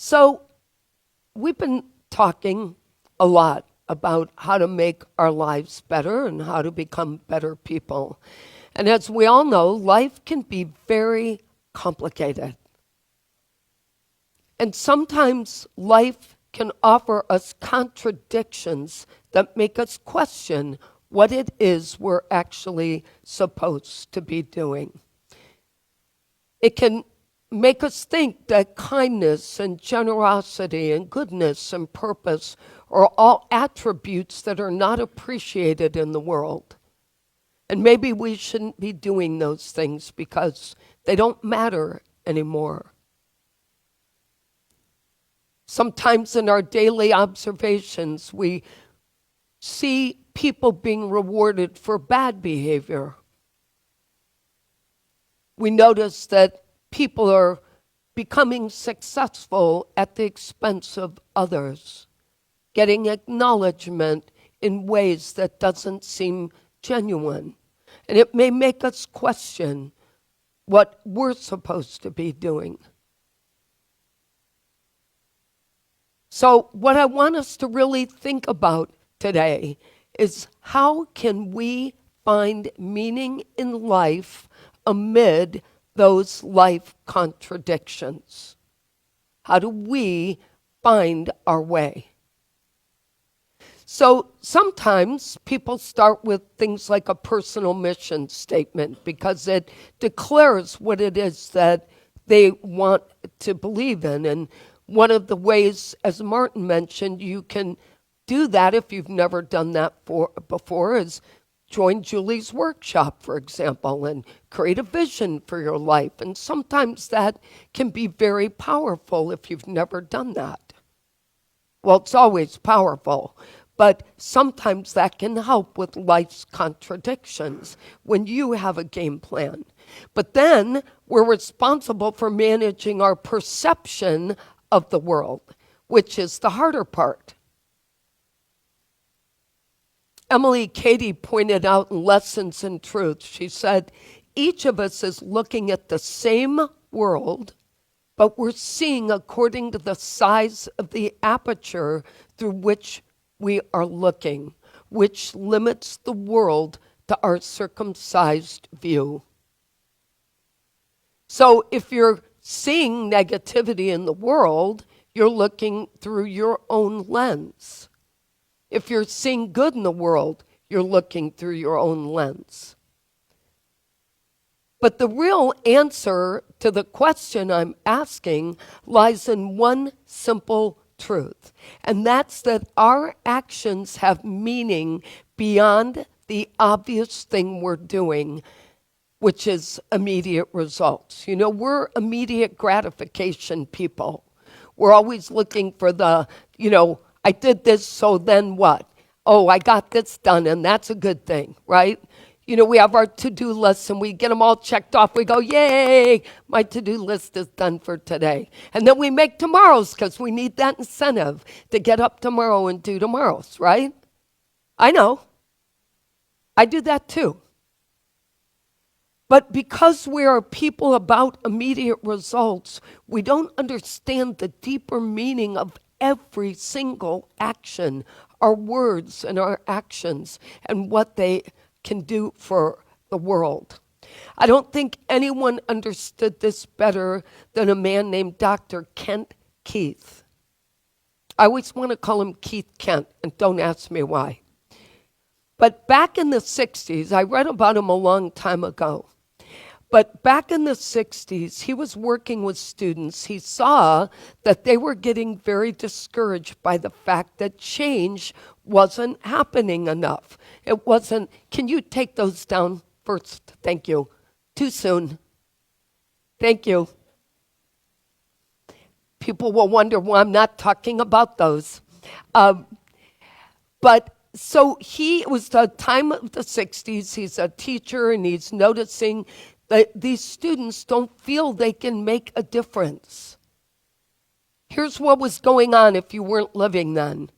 So we've been talking a lot about how to make our lives better and how to become better people. And as we all know, life can be very complicated. And sometimes life can offer us contradictions that make us question what it is we're actually supposed to be doing. It can make us think that kindness and generosity and goodness and purpose are all attributes that are not appreciated in the world. And maybe we shouldn't be doing those things because they don't matter anymore. Sometimes in our daily observations, we see people being rewarded for bad behavior. We notice that people are becoming successful at the expense of others, getting acknowledgement in ways that doesn't seem genuine. And it may make us question what we're supposed to be doing. So what I want us to really think about today is how can we find meaning in life amid those life contradictions? How do we find our way? So sometimes people start with things like a personal mission statement because it declares what it is that they want to believe in. And one of the ways, as Martin mentioned, you can do that if you've never done that before is join Julie's workshop, for example, and create a vision for your life. And sometimes that can be very powerful if you've never done that. Well, it's always powerful, but sometimes that can help with life's contradictions when you have a game plan. But then we're responsible for managing our perception of the world, which is the harder part. Emily Cady pointed out in Lessons in Truth, she said, each of us is looking at the same world, but we're seeing according to the size of the aperture through which we are looking, which limits the world to our circumcised view. So if you're seeing negativity in the world, you're looking through your own lens. If you're seeing good in the world, you're looking through your own lens. But the real answer to the question I'm asking lies in one simple truth, and that's that our actions have meaning beyond the obvious thing we're doing, which is immediate results. You know, we're immediate gratification people. We're always looking for the, I did this, so then what? Oh, I got this done, and that's a good thing, right? We have our to-do lists, and we get them all checked off. We go, yay, my to-do list is done for today. And then we make tomorrow's because we need that incentive to get up tomorrow and do tomorrow's, right? I know. I do that too. But because we are people about immediate results, we don't understand the deeper meaning of every single action, our words and our actions, and what they can do for the world. I don't think anyone understood this better than a man named Dr. Kent Keith. I always want to call him Keith Kent, and don't ask me why. But back in the 60s, I read about him a long time ago. But back in the 60s, he was working with students. He saw that they were getting very discouraged by the fact that change wasn't happening enough. It wasn't, can you take those down first? Thank you. Too soon. Thank you. People will wonder why I'm not talking about those. But so it was the time of the 60s. He's a teacher and he's noticing that these students don't feel they can make a difference. Here's what was going on if you weren't living then.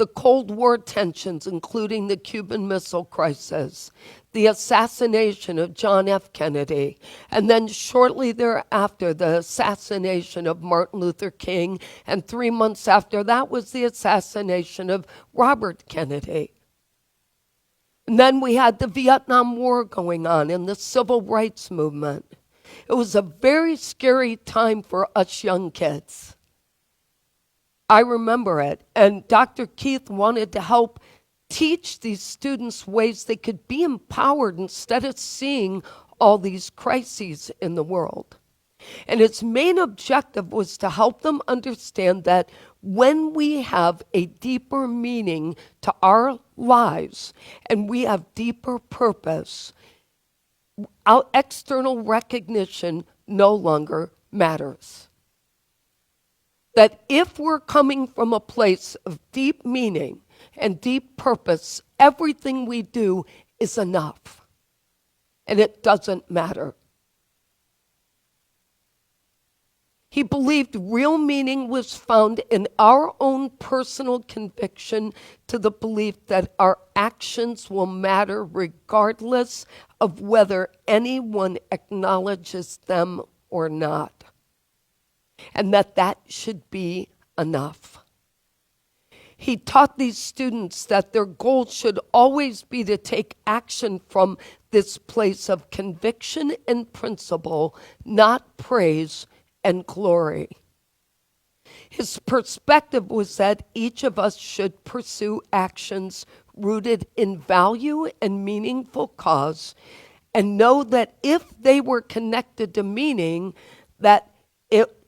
the Cold War tensions, including the Cuban Missile Crisis, the assassination of John F. Kennedy, and then shortly thereafter, the assassination of Martin Luther King, and 3 months after that was the assassination of Robert Kennedy. And then we had the Vietnam War going on and the Civil Rights Movement. It was a very scary time for us young kids. I remember it. And Dr. Keith wanted to help teach these students ways they could be empowered instead of seeing all these crises in the world. And its main objective was to help them understand that when we have a deeper meaning to our lives and we have deeper purpose, our external recognition no longer matters. That if we're coming from a place of deep meaning and deep purpose, everything we do is enough. And it doesn't matter. He believed real meaning was found in our own personal conviction to the belief that our actions will matter regardless of whether anyone acknowledges them or not. And that should be enough. He taught these students that their goal should always be to take action from this place of conviction and principle, not praise and glory. His perspective was that each of us should pursue actions rooted in value and meaningful cause, and know that if they were connected to meaning, that it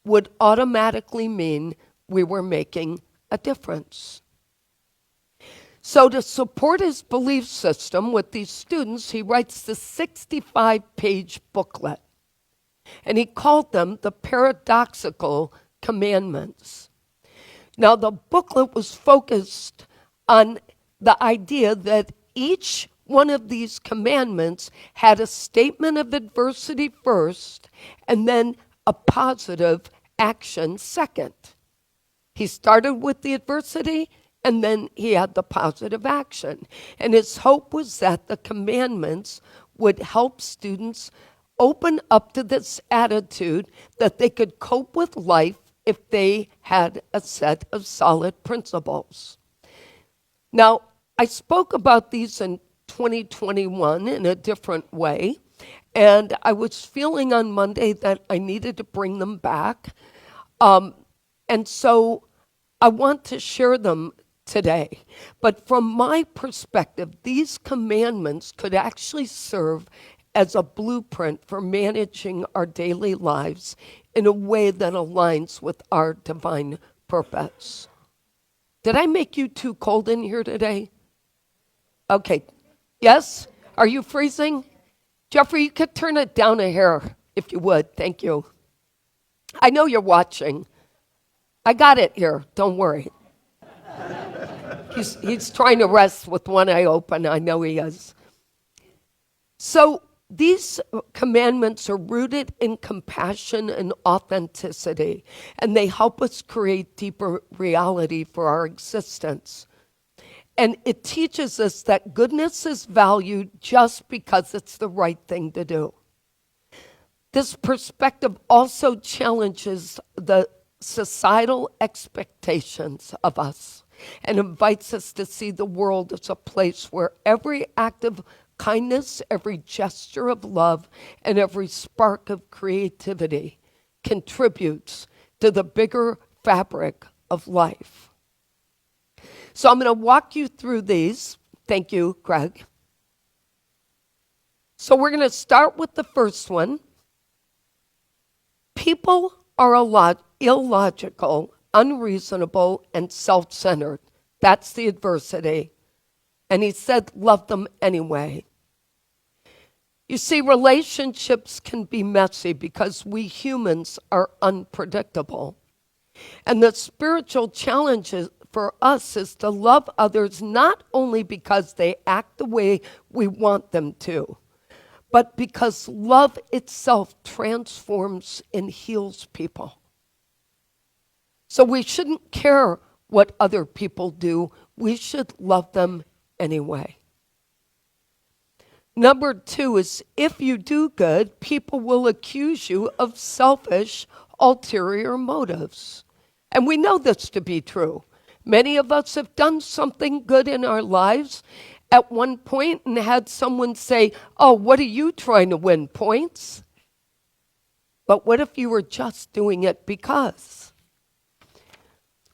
would automatically mean we were making a difference. So to support his belief system with these students, he writes the 65-page booklet. And he called them the Paradoxical Commandments. Now, the booklet was focused on the idea that each one of these commandments had a statement of adversity first, and then a positive action second. He started with the adversity, and then he had the positive action. And his hope was that the commandments would help students open up to this attitude that they could cope with life if they had a set of solid principles. Now, I spoke about these in 2021 in a different way, and I was feeling on Monday that I needed to bring them back. And so I want to share them today. But from my perspective, these commandments could actually serve as a blueprint for managing our daily lives in a way that aligns with our divine purpose. Did I make you too cold in here today? Okay. Yes? Are you freezing? Jeffrey, you could turn it down a hair if you would. Thank you. I know you're watching. I got it here. Don't worry. He's trying to rest with one eye open. I know he is. So these commandments are rooted in compassion and authenticity, and they help us create deeper reality for our existence. And it teaches us that goodness is valued just because it's the right thing to do. This perspective also challenges the societal expectations of us and invites us to see the world as a place where every act of kindness, every gesture of love, and every spark of creativity contributes to the bigger fabric of life. So I'm going to walk you through these. Thank you, Greg. So we're going to start with the first one. People are illogical, unreasonable, and self-centered. That's the adversity. And he said, love them anyway. You see, relationships can be messy because we humans are unpredictable. And the spiritual challenge for us is to love others not only because they act the way we want them to, but because love itself transforms and heals people. So we shouldn't care what other people do. We should love them anyway. Number 2 is if you do good, people will accuse you of selfish, ulterior motives. And we know this to be true. Many of us have done something good in our lives at one point and had someone say, "Oh, what are you trying to win, points?" But what if you were just doing it because?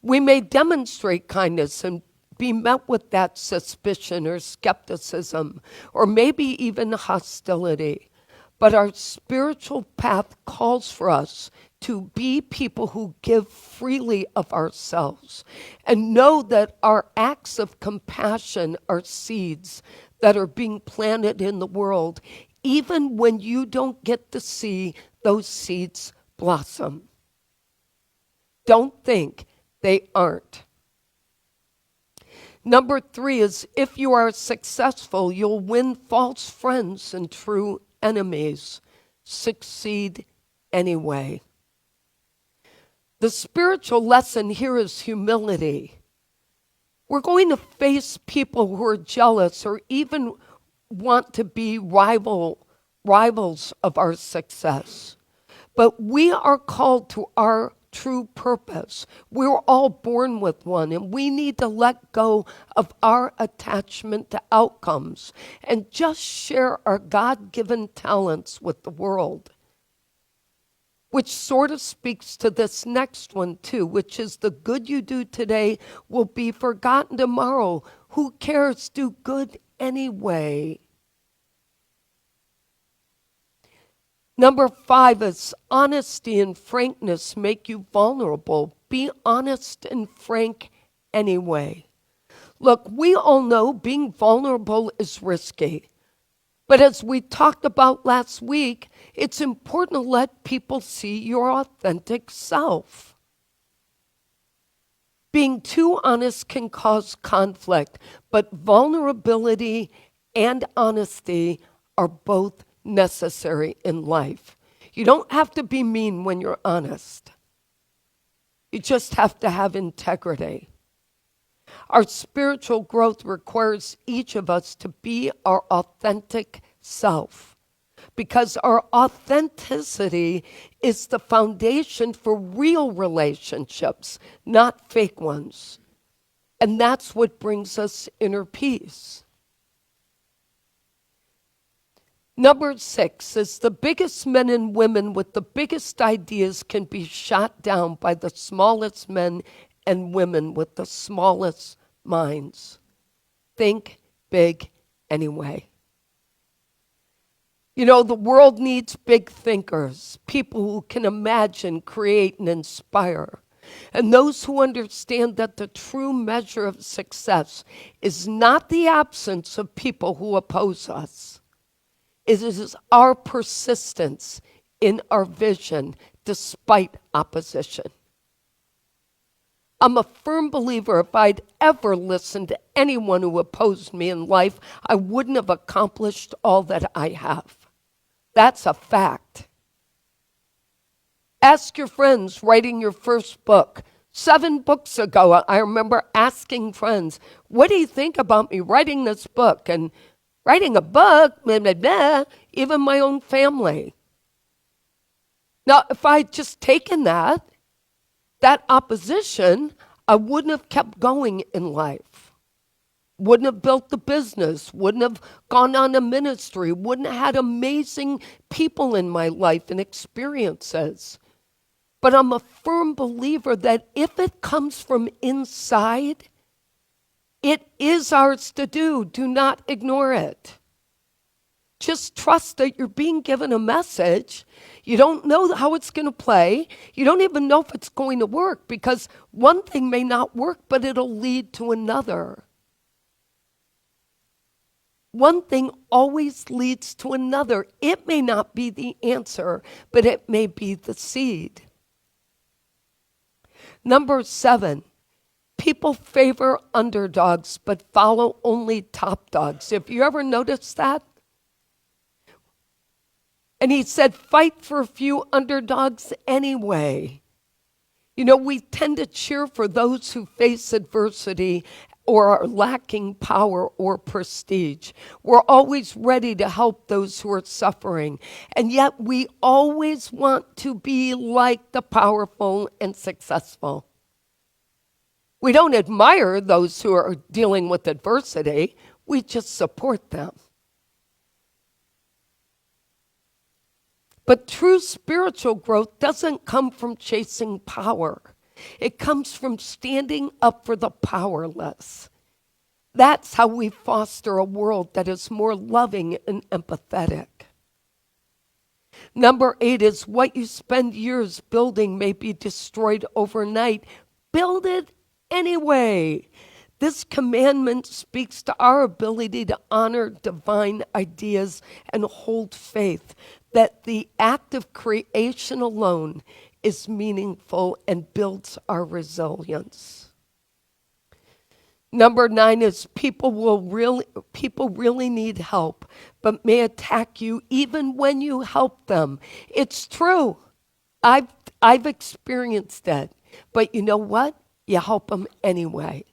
We may demonstrate kindness and be met with that suspicion or skepticism, or maybe even hostility. But our spiritual path calls for us to be people who give freely of ourselves and know that our acts of compassion are seeds that are being planted in the world, even when you don't get to see those seeds blossom. Don't think they aren't. Number 3 is if you are successful, you'll win false friends and true enemies. Succeed anyway. The spiritual lesson here is humility. We're going to face people who are jealous or even want to be rivals of our success. But we are called to our true purpose. We're all born with one, and we need to let go of our attachment to outcomes and just share our God-given talents with the world. Which sort of speaks to this next one too, which is the good you do today will be forgotten tomorrow. Who cares? Do good anyway. Number 5 is honesty and frankness make you vulnerable. Be honest and frank anyway. Look, we all know being vulnerable is risky. But as we talked about last week, it's important to let people see your authentic self. Being too honest can cause conflict, but vulnerability and honesty are both necessary in life. You don't have to be mean when you're honest. You just have to have integrity. Our spiritual growth requires each of us to be our authentic self, because our authenticity is the foundation for real relationships, not fake ones. And that's what brings us inner peace. Number 6 is the biggest men and women with the biggest ideas can be shot down by the smallest men and women with the smallest minds. Think big anyway. You know, the world needs big thinkers, people who can imagine, create, and inspire. And those who understand that the true measure of success is not the absence of people who oppose us. It is our persistence in our vision despite opposition. I'm a firm believer if I'd ever listened to anyone who opposed me in life, I wouldn't have accomplished all that I have. That's a fact. Ask your friends writing your first book. 7 books ago, I remember asking friends, what do you think about me writing this book? And writing a book, blah, blah, blah, even my own family. Now, if I'd just taken that opposition, I wouldn't have kept going in life. Wouldn't have built the business, wouldn't have gone on a ministry, wouldn't have had amazing people in my life and experiences. But I'm a firm believer that if it comes from inside, it is ours to do. Do not ignore it. Just trust that you're being given a message. You don't know how it's going to play. You don't even know if it's going to work, because one thing may not work, but it'll lead to another. One thing always leads to another. It may not be the answer, but it may be the seed. Number 7, people favor underdogs but follow only top dogs. Have you ever noticed that? And he said, fight for a few underdogs anyway. You know, we tend to cheer for those who face adversity or are lacking power or prestige. We're always ready to help those who are suffering. And yet we always want to be like the powerful and successful. We don't admire those who are dealing with adversity. We just support them. But true spiritual growth doesn't come from chasing power. It comes from standing up for the powerless. That's how we foster a world that is more loving and empathetic. Number 8 is what you spend years building may be destroyed overnight. Build it anyway. This commandment speaks to our ability to honor divine ideas and hold faith that the act of creation alone is meaningful and builds our resilience. Number 9 is people really need help, but may attack you even when you help them. It's true. I've experienced that. But you know what? You help them anyway.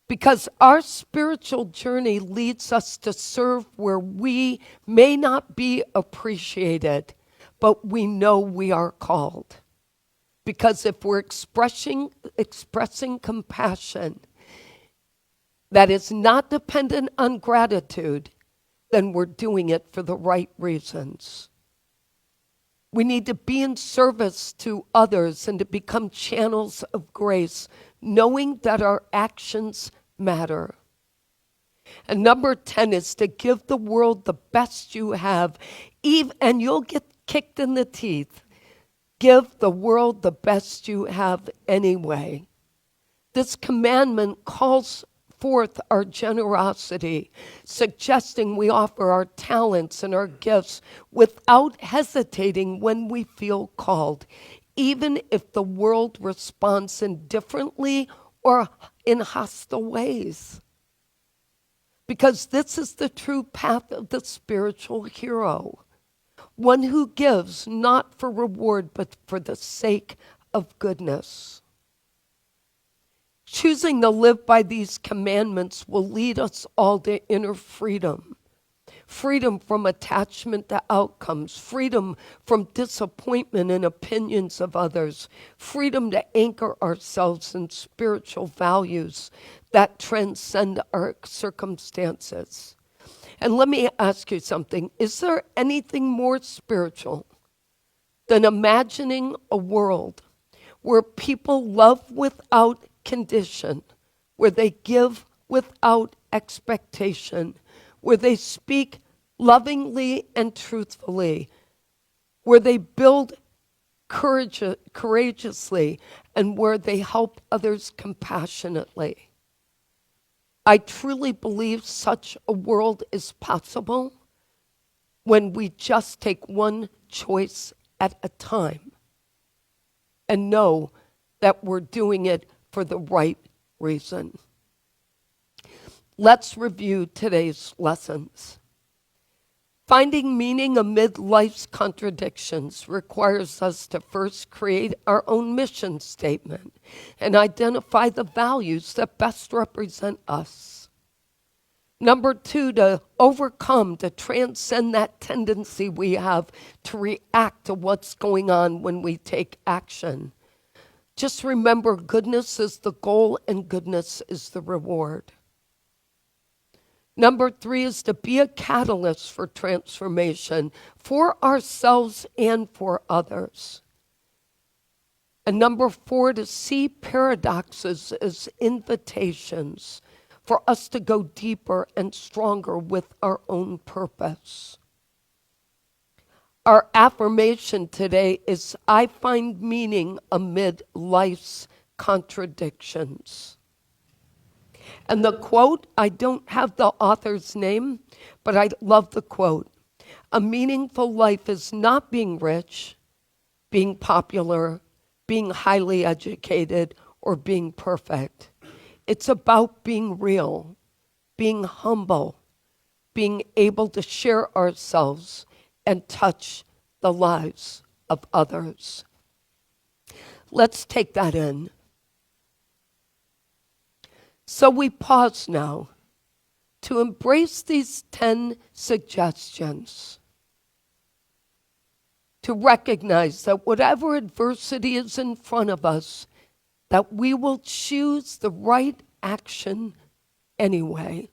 Because our spiritual journey leads us to serve where we may not be appreciated, but we know we are called. Because if we're expressing compassion that is not dependent on gratitude, then we're doing it for the right reasons. We need to be in service to others and to become channels of grace, knowing that our actions matter. And number 10 is to give the world the best you have, and you'll get kicked in the teeth. Give the world the best you have anyway. This commandment calls forth our generosity, suggesting we offer our talents and our gifts without hesitating when we feel called, even if the world responds indifferently or in hostile ways. Because this is the true path of the spiritual hero, one who gives not for reward but for the sake of goodness. Choosing to live by these commandments will lead us all to inner freedom. Freedom from attachment to outcomes, freedom from disappointment in opinions of others, freedom to anchor ourselves in spiritual values that transcend our circumstances. And let me ask you something. Is there anything more spiritual than imagining a world where people love without condition, where they give without expectation, where they speak lovingly and truthfully, where they build courageously, and where they help others compassionately? I truly believe such a world is possible when we just take one choice at a time and know that we're doing it for the right reason. Let's review today's lessons. Finding meaning amid life's contradictions requires us to first create our own mission statement and identify the values that best represent us. Number 2, to transcend that tendency we have to react to what's going on when we take action. Just remember, goodness is the goal and goodness is the reward. Number 3 is to be a catalyst for transformation for ourselves and for others. And number 4, to see paradoxes as invitations for us to go deeper and stronger with our own purpose. Our affirmation today is, I find meaning amid life's contradictions. And the quote, I don't have the author's name, but I love the quote. A meaningful life is not being rich, being popular, being highly educated, or being perfect. It's about being real, being humble, being able to share ourselves and touch the lives of others. Let's take that in. So we pause now to embrace these 10 suggestions, to recognize that whatever adversity is in front of us, that we will choose the right action anyway.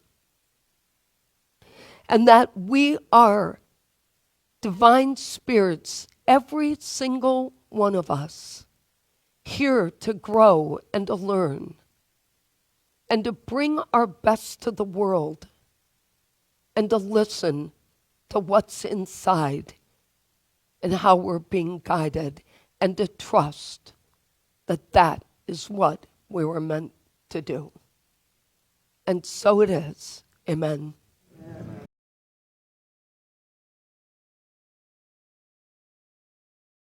And that we are divine spirits, every single one of us, here to grow and to learn and to bring our best to the world and to listen to what's inside and how we're being guided, and to trust that that is what we were meant to do. And so it is. Amen.